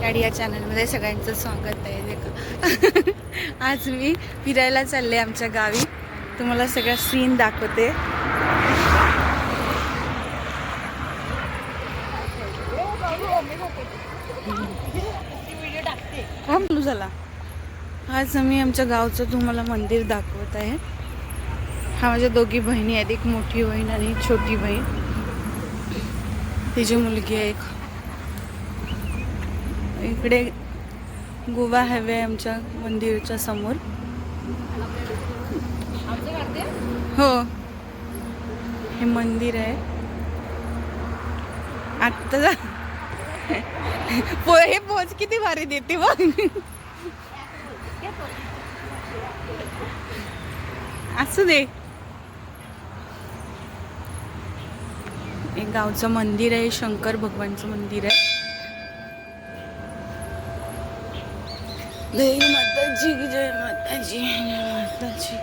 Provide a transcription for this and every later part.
मराठी या चॅनलमध्ये सगळ्यांचं स्वागत आहे. देखा आज मी फिरायला चालले आमच्या गावी. तुम्हाला सगळा सीन दाखवते. चालू झाला. आज आम्ही आमच्या गावचं तुम्हाला मंदिर दाखवत आहे. हा माझ्या दोघी बहिणी आहेत, एक मोठी बहीण आणि छोटी बहीण. तिची मुलगी आहे एक. इकडे गोवा हायवे आमच्या मंदिराच्या समोर. हो, हे मंदिर आहे. आता हे पोच किती भारी देते बघ. असू दे. एक गावचं मंदिर आहे, शंकर भगवानचं मंदिर आहे. जय माताजी, जय माताजी, जय माताजी,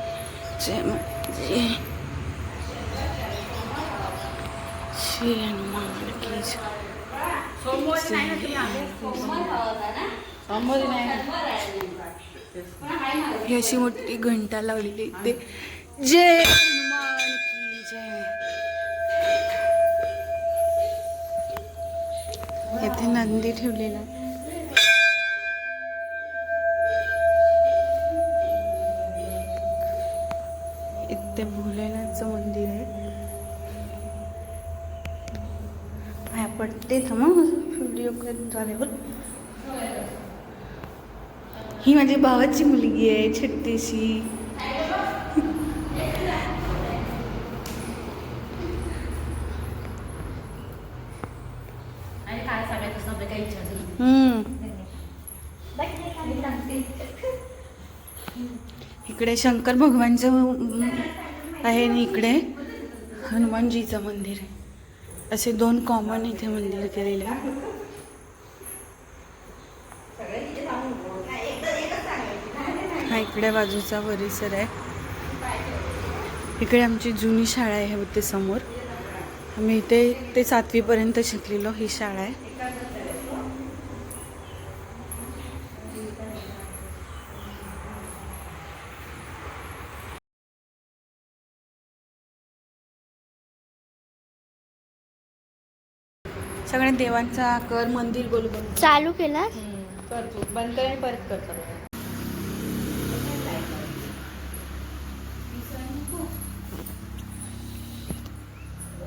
जय माताजी. श्री हनुमान की जय. ही अशी मोठी घंटा लावलेली इथे. जय हनुमान की जय. इथे नंदी ठेवलेला आहे. इथे भोलेनाथचं मंदिर आहे. पाया पडते थांबा व्हिडिओ झाल्यावर. ही माझी भावाची मुलगी आहे, छोटीशी. इकडे शंकर भगवानचं आहे आणि इकडे हनुमानजीचं मंदिर आहे. असे दोन कॉमन इथे मंदिर केलेले आहे. हा इकडे बाजूचा परिसर आहे. इकडे आमची जुनी शाळा आहे होते समोर. आम्ही इथे ते 7वी पर्यंत शिकलेलो. ही शाळा आहे. सगळ्या देवांचा कर. मंदिर गोल चालू केला. करतो बंद आणि परत करतो.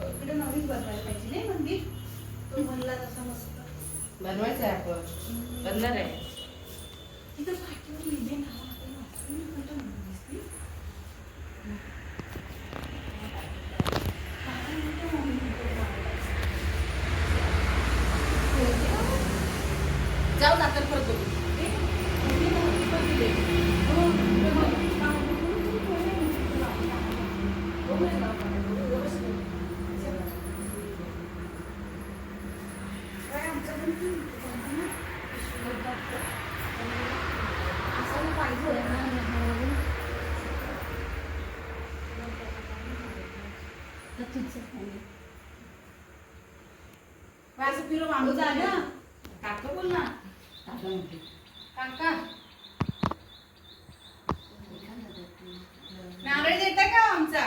इकडे नवीन बनवायला पाहिजे नाही मंदिर. तो बनला तसा मस्त बनवायचं आहे. आपण बनणार आहे. इथं पाठीवर लिहिले ना. जाऊ दाखल करतो. असं फिरून मागू जा ना. काका बोल ना. काका नारळ देता का आमचा.